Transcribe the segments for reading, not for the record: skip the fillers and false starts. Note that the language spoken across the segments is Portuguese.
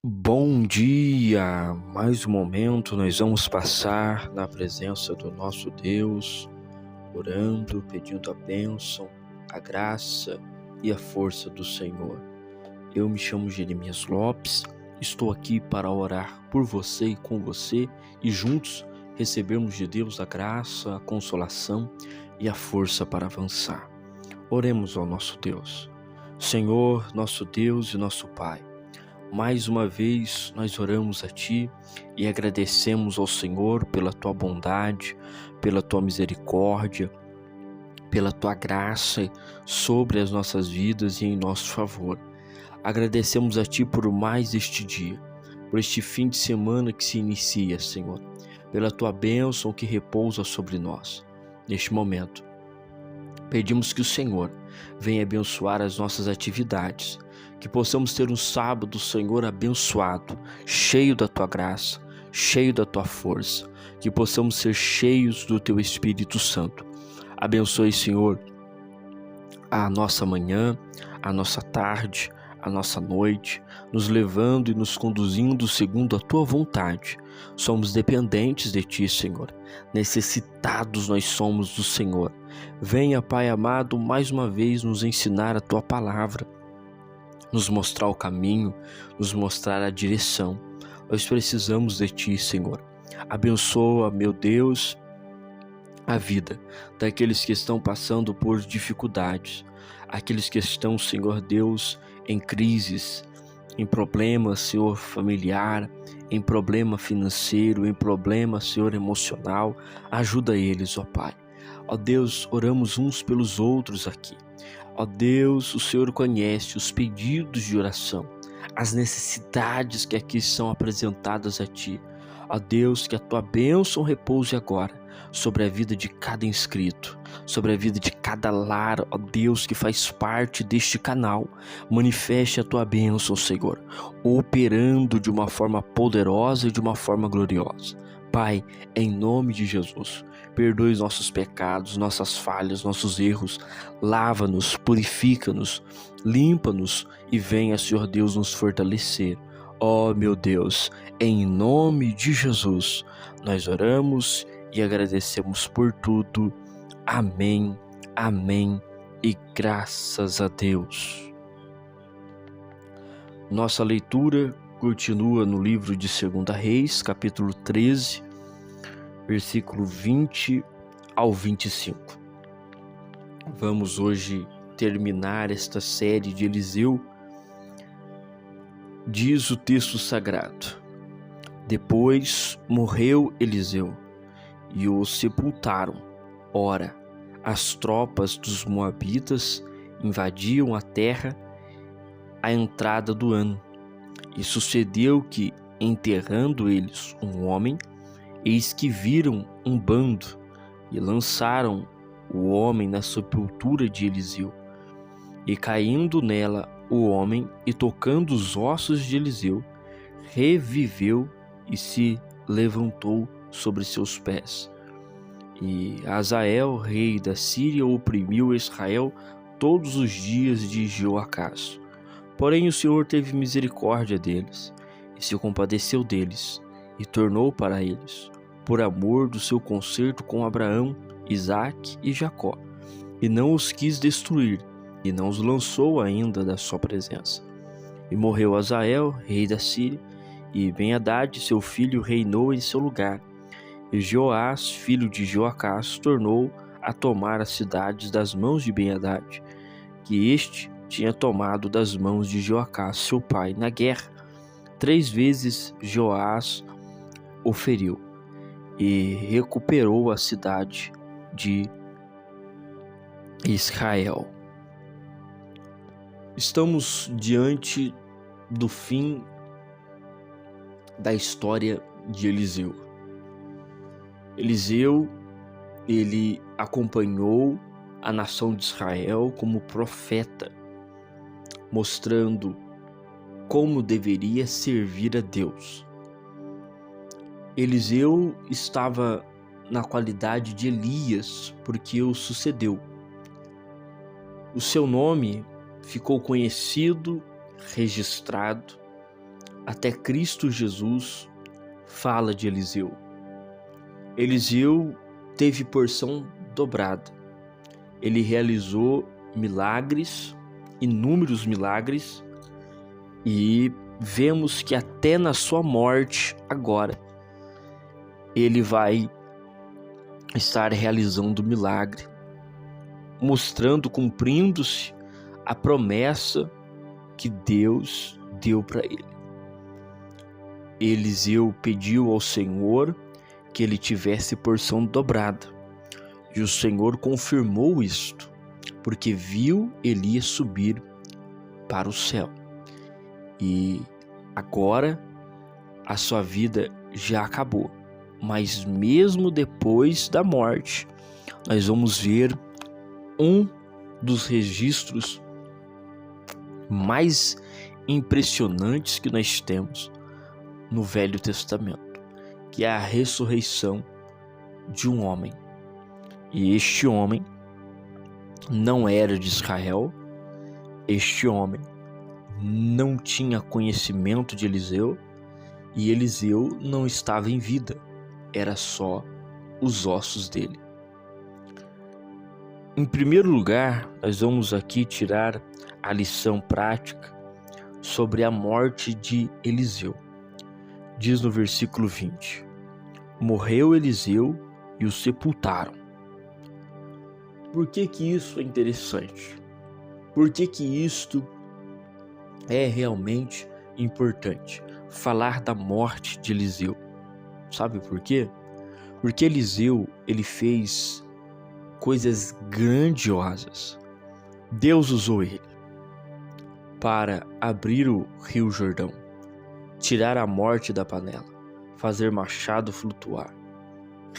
Bom dia! Mais um momento nós vamos passar na presença do nosso Deus, orando, pedindo a bênção, a graça e a força do Senhor. Eu me chamo Jeremias Lopes, estou aqui para orar por você e com você e juntos recebermos de Deus a graça, a consolação e a força para avançar. Oremos ao nosso Deus. Senhor, nosso Deus e nosso Pai, mais uma vez nós oramos a Ti e agradecemos ao Senhor pela Tua bondade, pela Tua misericórdia, pela Tua graça sobre as nossas vidas e em nosso favor. Agradecemos a Ti por mais este dia, por este fim de semana que se inicia, Senhor, pela Tua bênção que repousa sobre nós. Neste momento, pedimos que o Senhor venha abençoar as nossas atividades, que possamos ter um sábado, Senhor, abençoado, cheio da Tua graça, cheio da Tua força, que possamos ser cheios do Teu Espírito Santo. Abençoe, Senhor, a nossa manhã, a nossa tarde, a nossa noite, nos levando e nos conduzindo segundo a Tua vontade. Somos dependentes de Ti, Senhor, necessitados nós somos do Senhor. Venha, Pai amado, mais uma vez nos ensinar a Tua palavra, nos mostrar o caminho, nos mostrar a direção. Nós precisamos de Ti, Senhor. Abençoa, meu Deus, a vida daqueles que estão passando por dificuldades, aqueles que estão, Senhor Deus, em crises, em problema, Senhor, familiar, em problema financeiro, em problema, Senhor, emocional. Ajuda eles, ó Pai. Ó Deus, oramos uns pelos outros aqui. Ó Deus, o Senhor conhece os pedidos de oração, as necessidades que aqui são apresentadas a Ti. Ó Deus, que a Tua bênção repouse agora sobre a vida de cada inscrito, sobre a vida de cada lar, ó Deus, que faz parte deste canal. Manifeste a Tua bênção, Senhor, operando de uma forma poderosa e de uma forma gloriosa. Pai, em nome de Jesus, perdoe os nossos pecados, nossas falhas, nossos erros. Lava-nos, purifica-nos, limpa-nos e venha, Senhor Deus, nos fortalecer. Ó meu Deus, em nome de Jesus, nós oramos e agradecemos por tudo. Amém, amém e graças a Deus. Nossa leitura continua no livro de 2 Reis, capítulo 13, versículo 20 ao 25. Vamos hoje terminar esta série de Eliseu. Diz o texto sagrado: depois morreu Eliseu e o sepultaram. Ora, as tropas dos moabitas invadiam a terra à entrada do ano. E sucedeu que, enterrando eles um homem, eis que viram um bando e lançaram o homem na sepultura de Eliseu. E caindo nela o homem e tocando os ossos de Eliseu, reviveu e se levantou sobre seus pés. E Azael, rei da Síria, oprimiu Israel todos os dias de Joacás. Porém o Senhor teve misericórdia deles, e se compadeceu deles, e tornou para eles, por amor do seu concerto com Abraão, Isaque e Jacó, e não os quis destruir, e não os lançou ainda da sua presença. E morreu Azael, rei da Síria, e Ben-Hadad, seu filho, reinou em seu lugar. E Joás, filho de Joacás, tornou a tomar as cidades das mãos de Ben-Hadad, que este tinha tomado das mãos de Joacás, seu pai, na guerra. 3 vezes Joás o feriu e recuperou a cidade de Israel. Estamos diante do fim da história de Eliseu. Eliseu, ele acompanhou a nação de Israel como profeta, mostrando como deveria servir a Deus. Eliseu estava na qualidade de Elias, porque o sucedeu. O seu nome ficou conhecido, registrado até Cristo Jesus fala de Eliseu. Eliseu teve porção dobrada. Ele realizou milagres, inúmeros milagres, e vemos que até na sua morte agora, ele vai estar realizando milagre, mostrando, cumprindo-se a promessa que Deus deu para ele. Eliseu pediu ao Senhor que ele tivesse porção dobrada, e o Senhor confirmou isto, porque viu Elias subir para o céu. E agora a sua vida já acabou, mas mesmo depois da morte, nós vamos ver um dos registros mais impressionantes que nós temos no Velho Testamento, que é a ressurreição de um homem. E este homem não era de Israel, este homem não tinha conhecimento de Eliseu, e Eliseu não estava em vida, era só os ossos dele. Em primeiro lugar, nós vamos aqui tirar a lição prática sobre a morte de Eliseu. Diz no versículo 20: morreu Eliseu e o sepultaram. Por que isso é interessante? Por que isto é realmente importante? Falar da morte de Eliseu. Sabe por quê? Porque Eliseu, ele fez coisas grandiosas. Deus usou ele para abrir o Rio Jordão, tirar a morte da panela, fazer machado flutuar,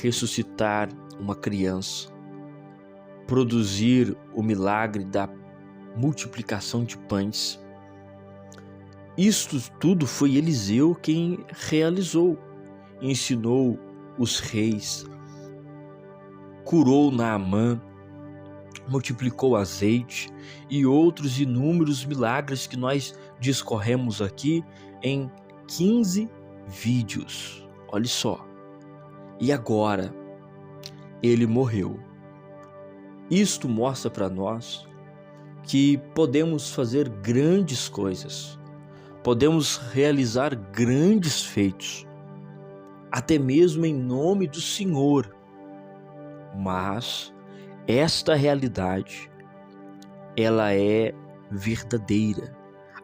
ressuscitar uma criança, produzir o milagre da multiplicação de pães. Isto tudo foi Eliseu quem realizou. Ensinou os reis, curou Naamã, multiplicou azeite e outros inúmeros milagres que nós discorremos aqui em 15 vídeos. Olha só. E agora ele morreu. Isto mostra para nós que podemos fazer grandes coisas, podemos realizar grandes feitos, até mesmo em nome do Senhor. Mas esta realidade, ela é verdadeira,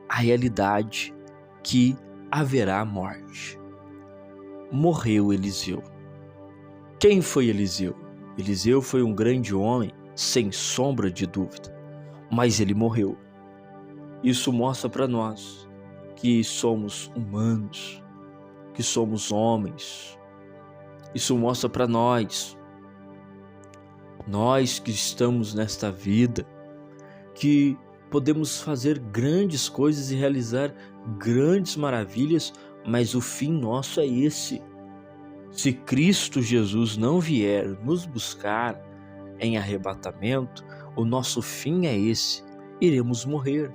a realidade que haverá morte. Morreu Eliseu. Quem foi Eliseu? Eliseu foi um grande homem, sem sombra de dúvida, mas ele morreu. Isso mostra para nós que somos humanos, que somos homens. Isso mostra para nós que estamos nesta vida, que podemos fazer grandes coisas e realizar grandes maravilhas, mas o fim nosso é esse. Se Cristo Jesus não vier nos buscar em arrebatamento, o nosso fim é esse: iremos morrer.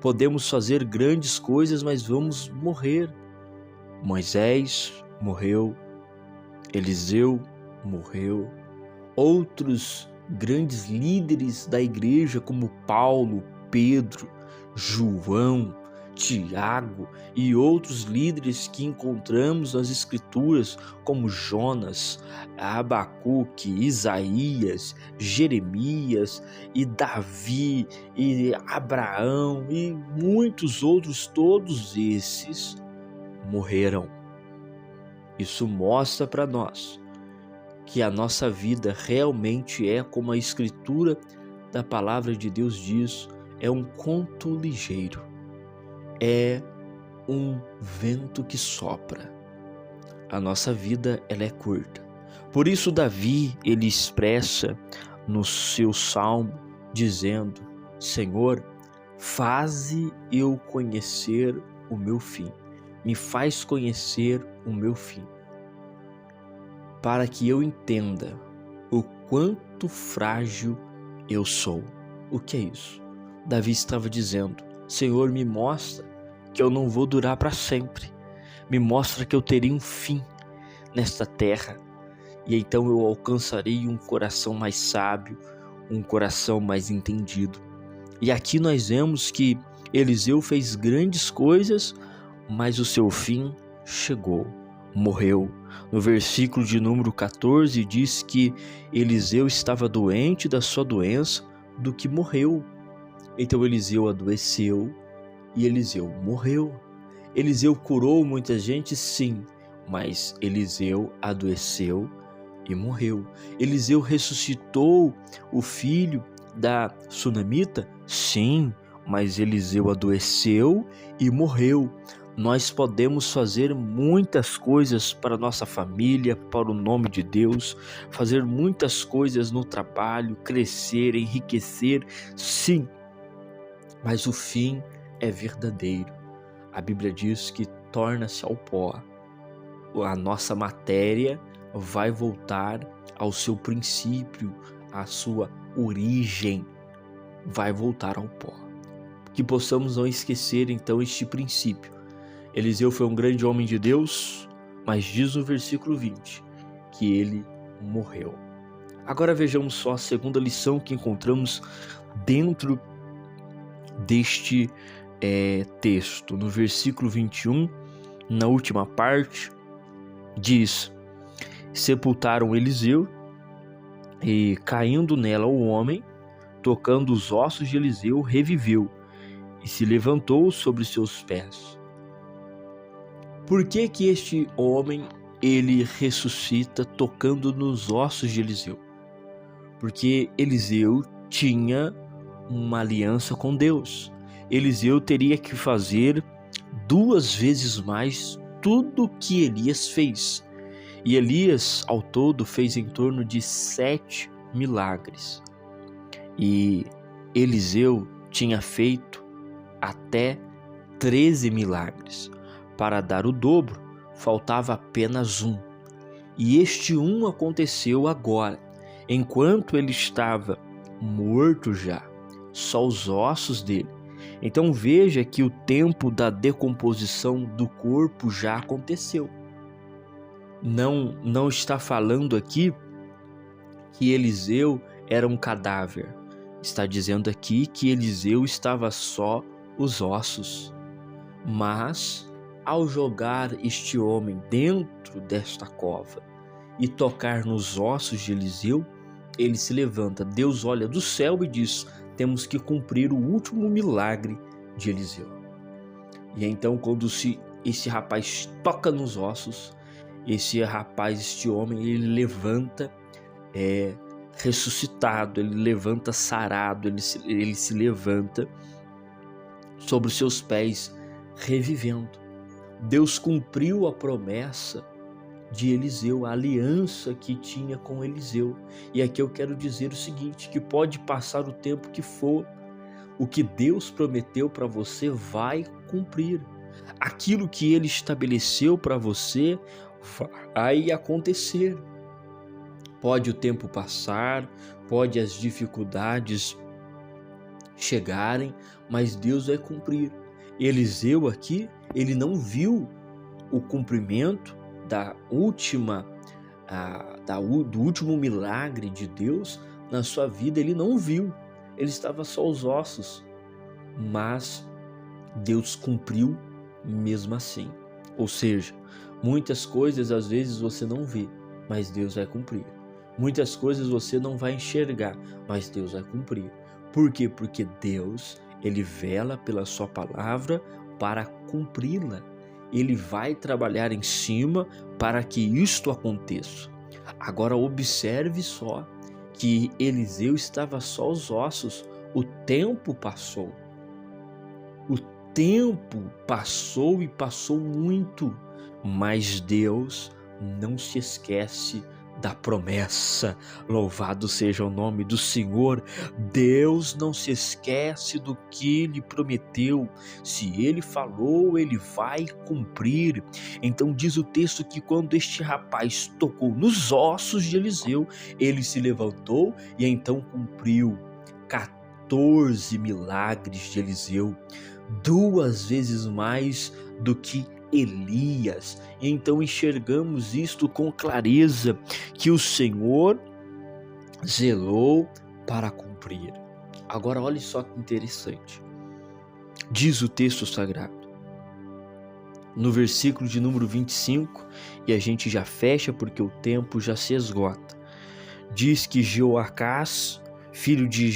Podemos fazer grandes coisas, mas vamos morrer. Moisés morreu, Eliseu morreu, outros grandes líderes da igreja como Paulo, Pedro, João, Tiago e outros líderes que encontramos nas escrituras como Jonas, Abacuque, Isaías, Jeremias e Davi e Abraão e muitos outros, todos esses morreram. Isso mostra para nós que a nossa vida realmente é como a escritura da palavra de Deus diz, é um conto ligeiro, é um vento que sopra. A nossa vida, ela é curta. Por isso Davi, ele expressa no seu salmo dizendo: Senhor, faze eu conhecer o meu fim, me faz conhecer o meu fim, para que eu entenda o quanto frágil eu sou. O que é isso? Davi estava dizendo: Senhor, me mostra que eu não vou durar para sempre. Me mostra que eu terei um fim nesta terra. E então eu alcançarei um coração mais sábio, um coração mais entendido. E aqui nós vemos que Eliseu fez grandes coisas, mas o seu fim chegou, morreu. No versículo de número 14 diz que Eliseu estava doente da sua doença, do que morreu. Então Eliseu adoeceu e Eliseu morreu. Eliseu curou muita gente, sim, mas Eliseu adoeceu e morreu. Eliseu ressuscitou o filho da sunamita, sim, mas Eliseu adoeceu e morreu. Nós podemos fazer muitas coisas para nossa família, para o nome de Deus, fazer muitas coisas no trabalho, crescer, enriquecer, sim, mas o fim é verdadeiro. A Bíblia diz que torna-se ao pó. A nossa matéria vai voltar ao seu princípio, à sua origem, vai voltar ao pó. Que possamos não esquecer então este princípio. Eliseu foi um grande homem de Deus, mas diz no versículo 20 que ele morreu. Agora vejamos só a segunda lição que encontramos dentro deste texto. No versículo 21, na última parte, diz: sepultaram Eliseu, e caindo nela o homem, tocando os ossos de Eliseu, reviveu e se levantou sobre seus pés. Por que que este homem, ele ressuscita tocando nos ossos de Eliseu? Porque Eliseu tinha uma aliança com Deus. Eliseu teria que fazer 2 vezes mais tudo que Elias fez. E Elias, ao todo, fez em torno de 7 milagres. E Eliseu tinha feito até 13 milagres. Para dar o dobro, faltava apenas um. E este um aconteceu agora, enquanto ele estava morto já, só os ossos dele. Então veja que o tempo da decomposição do corpo já aconteceu. Não está falando aqui que Eliseu era um cadáver. Está dizendo aqui que Eliseu estava só os ossos. Mas ao jogar este homem dentro desta cova e tocar nos ossos de Eliseu, ele se levanta. Deus olha do céu e diz: temos que cumprir o último milagre de Eliseu. E então quando esse rapaz toca nos ossos, este homem, ele levanta ressuscitado, ele levanta sarado, ele se levanta sobre os seus pés, revivendo. Deus cumpriu a promessa de Eliseu, a aliança que tinha com Eliseu. E aqui eu quero dizer o seguinte, que pode passar o tempo que for, o que Deus prometeu para você vai cumprir. Aquilo que Ele estabeleceu para você vai acontecer. Pode o tempo passar, pode as dificuldades chegarem, mas Deus vai cumprir. Eliseu aqui, ele não viu o cumprimento do último milagre de Deus na sua vida, ele não viu, ele estava só os ossos, mas Deus cumpriu mesmo assim. Ou seja, muitas coisas às vezes você não vê, mas Deus vai cumprir. Muitas coisas você não vai enxergar, mas Deus vai cumprir. Por quê? Porque Deus, Ele vela pela sua palavra para cumpri-la. Ele vai trabalhar em cima para que isto aconteça. Agora observe só que Eliseu estava só os ossos. O tempo passou. O tempo passou e passou muito, mas Deus não se esquece da promessa. Louvado seja o nome do Senhor. Deus não se esquece do que Ele prometeu. Se Ele falou, Ele vai cumprir. Então diz o texto que quando este rapaz tocou nos ossos de Eliseu, ele se levantou e então cumpriu 14 milagres de Eliseu. 2 vezes mais do que Elias. Então enxergamos isto com clareza, que o Senhor zelou para cumprir. Agora olhe só que interessante. Diz o texto sagrado, no versículo de número 25, e a gente já fecha porque o tempo já se esgota. Diz que Jeoacás, filho de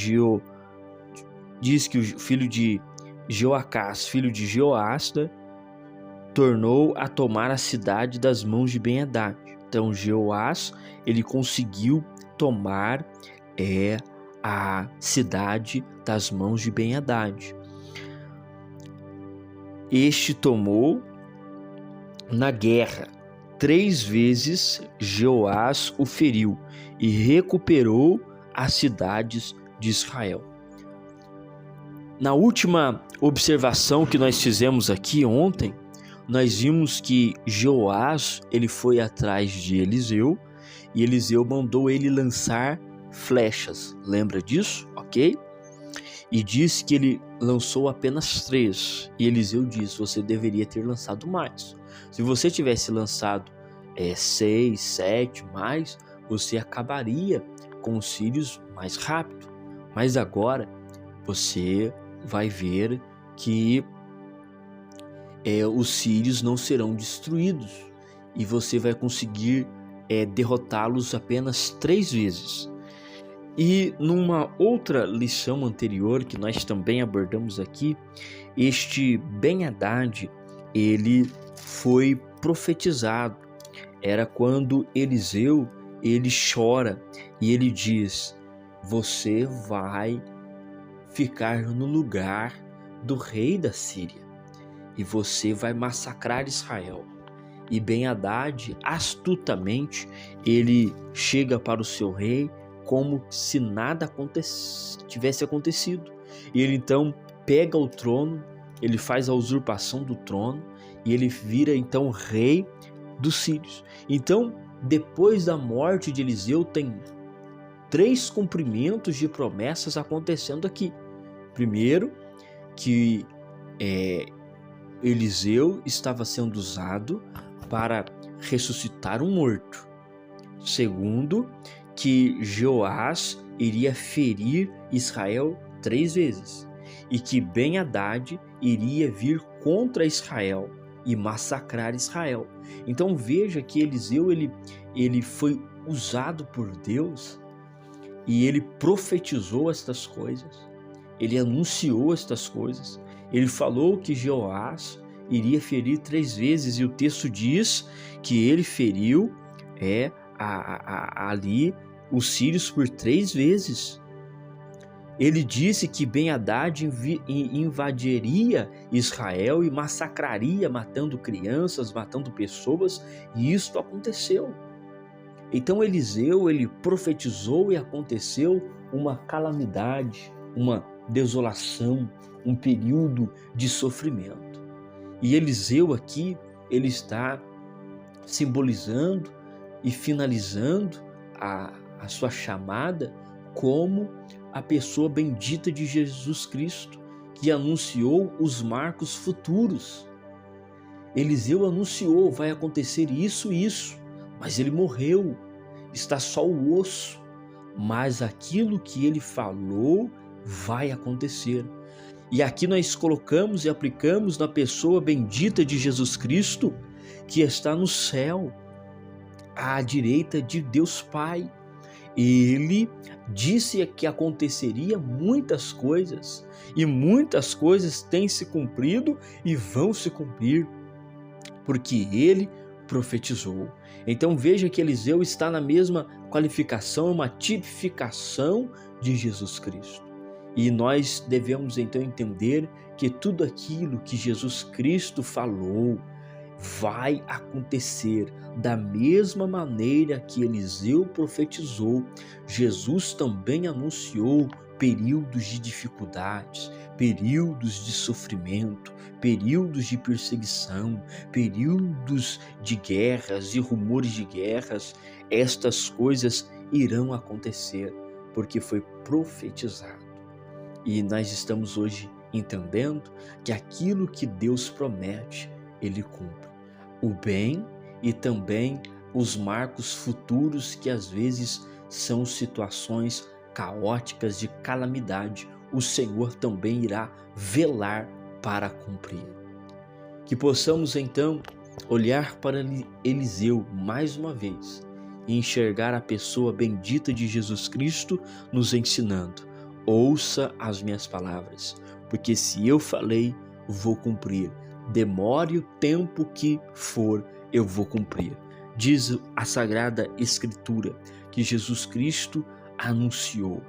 Jeoacás, filho de Jeoasta, tornou a tomar a cidade das mãos de Ben-Hadad. Então Jeoás, ele conseguiu tomar a cidade das mãos de Ben-Hadad. Este tomou na guerra. 3 vezes Jeoás o feriu e recuperou as cidades de Israel. Na última observação que nós fizemos aqui ontem, nós vimos que Jeoás, ele foi atrás de Eliseu e Eliseu mandou ele lançar flechas. Lembra disso? Ok? E disse que ele lançou apenas 3. E Eliseu disse: você deveria ter lançado mais. Se você tivesse lançado 6, 7 mais, você acabaria com os sírios mais rápido. Mas agora você vai ver que os sírios não serão destruídos e você vai conseguir derrotá-los apenas 3 vezes. E numa outra lição anterior que nós também abordamos aqui, este Ben-Hadad, ele foi profetizado. Era quando Eliseu, ele chora e ele diz: você vai ficar no lugar do rei da Síria e você vai massacrar Israel. E Ben-Hadad, astutamente, ele chega para o seu rei como se nada tivesse acontecido. E ele então pega o trono, ele faz a usurpação do trono e ele vira então rei dos sírios. Então, depois da morte de Eliseu, tem 3 cumprimentos de promessas acontecendo aqui. Primeiro, que Eliseu estava sendo usado para ressuscitar um morto. Segundo, que Jeoás iria ferir Israel 3 vezes e que Ben-Hadad iria vir contra Israel e massacrar Israel. Então veja que Eliseu ele foi usado por Deus e ele profetizou estas coisas, ele anunciou estas coisas, ele falou que Jeoás iria ferir 3 vezes e o texto diz que ele feriu ali os sírios por 3 vezes. Ele disse que Ben-Hadad invadiria Israel e massacraria, matando crianças, matando pessoas, e isso aconteceu. Então Eliseu, ele profetizou e aconteceu uma calamidade, uma desolação, um período de sofrimento. E Eliseu aqui, ele está simbolizando e finalizando a sua chamada como a pessoa bendita de Jesus Cristo, que anunciou os marcos futuros. Eliseu anunciou: vai acontecer isso e isso, mas ele morreu, está só o osso, mas aquilo que ele falou vai acontecer. E aqui nós colocamos e aplicamos na pessoa bendita de Jesus Cristo, que está no céu, à direita de Deus Pai. Ele disse que aconteceria muitas coisas, e muitas coisas têm se cumprido e vão se cumprir, porque ele profetizou. Então veja que Eliseu está na mesma qualificação, uma tipificação de Jesus Cristo. E nós devemos então entender que tudo aquilo que Jesus Cristo falou vai acontecer da mesma maneira que Eliseu profetizou. Jesus também anunciou períodos de dificuldades, períodos de sofrimento, períodos de perseguição, períodos de guerras e rumores de guerras. Estas coisas irão acontecer porque foi profetizado. E nós estamos hoje entendendo que aquilo que Deus promete, Ele cumpre. O bem e também os marcos futuros que às vezes são situações caóticas de calamidade, o Senhor também irá velar para cumprir. Que possamos então olhar para Eliseu mais uma vez e enxergar a pessoa bendita de Jesus Cristo nos ensinando: ouça as minhas palavras, porque se eu falei, vou cumprir. Demore o tempo que for, eu vou cumprir. Diz a Sagrada Escritura que Jesus Cristo anunciou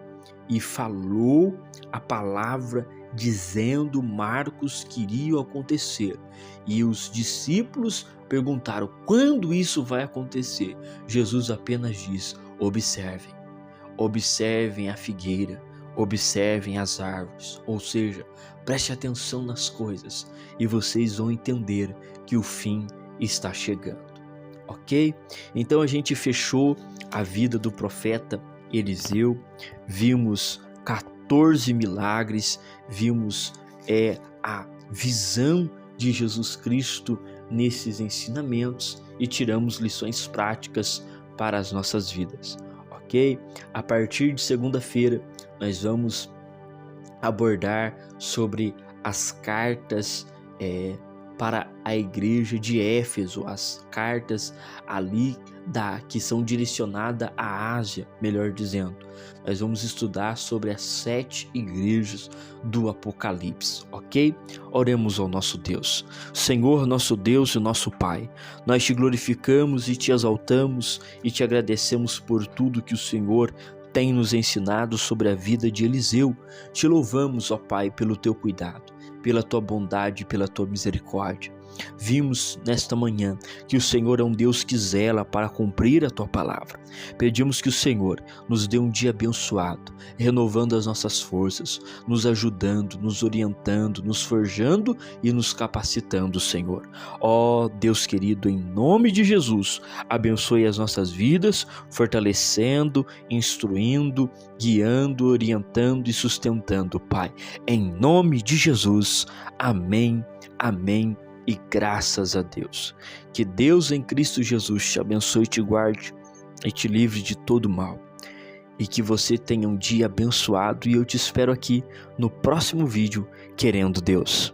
e falou a palavra dizendo marcos que iriam acontecer. E os discípulos perguntaram: quando isso vai acontecer? Jesus apenas diz: observem. Observem a figueira, observem as árvores, ou seja, preste atenção nas coisas e vocês vão entender que o fim está chegando. Ok? Então a gente fechou a vida do profeta Eliseu, vimos 14 milagres, vimos a visão de Jesus Cristo nesses ensinamentos e tiramos lições práticas para as nossas vidas. Ok? A partir de segunda-feira nós vamos abordar sobre as cartas para a igreja de Éfeso, as cartas ali que são direcionadas à Ásia, melhor dizendo. Nós vamos estudar sobre as 7 igrejas do Apocalipse, ok? Oremos ao nosso Deus. Senhor, nosso Deus e nosso Pai, nós te glorificamos e te exaltamos e te agradecemos por tudo que o Senhor tem nos ensinado sobre a vida de Eliseu. Te louvamos, ó Pai, pelo teu cuidado, pela tua bondade e pela tua misericórdia. Vimos nesta manhã que o Senhor é um Deus que zela para cumprir a tua palavra. Pedimos que o Senhor nos dê um dia abençoado, renovando as nossas forças, nos ajudando, nos orientando, nos forjando e nos capacitando, Senhor. Ó Deus querido, em nome de Jesus, abençoe as nossas vidas, fortalecendo, instruindo, guiando, orientando e sustentando, Pai. Em nome de Jesus, amém, amém. E graças a Deus. Que Deus em Cristo Jesus te abençoe, te guarde e te livre de todo mal. E que você tenha um dia abençoado e eu te espero aqui no próximo vídeo, querendo Deus.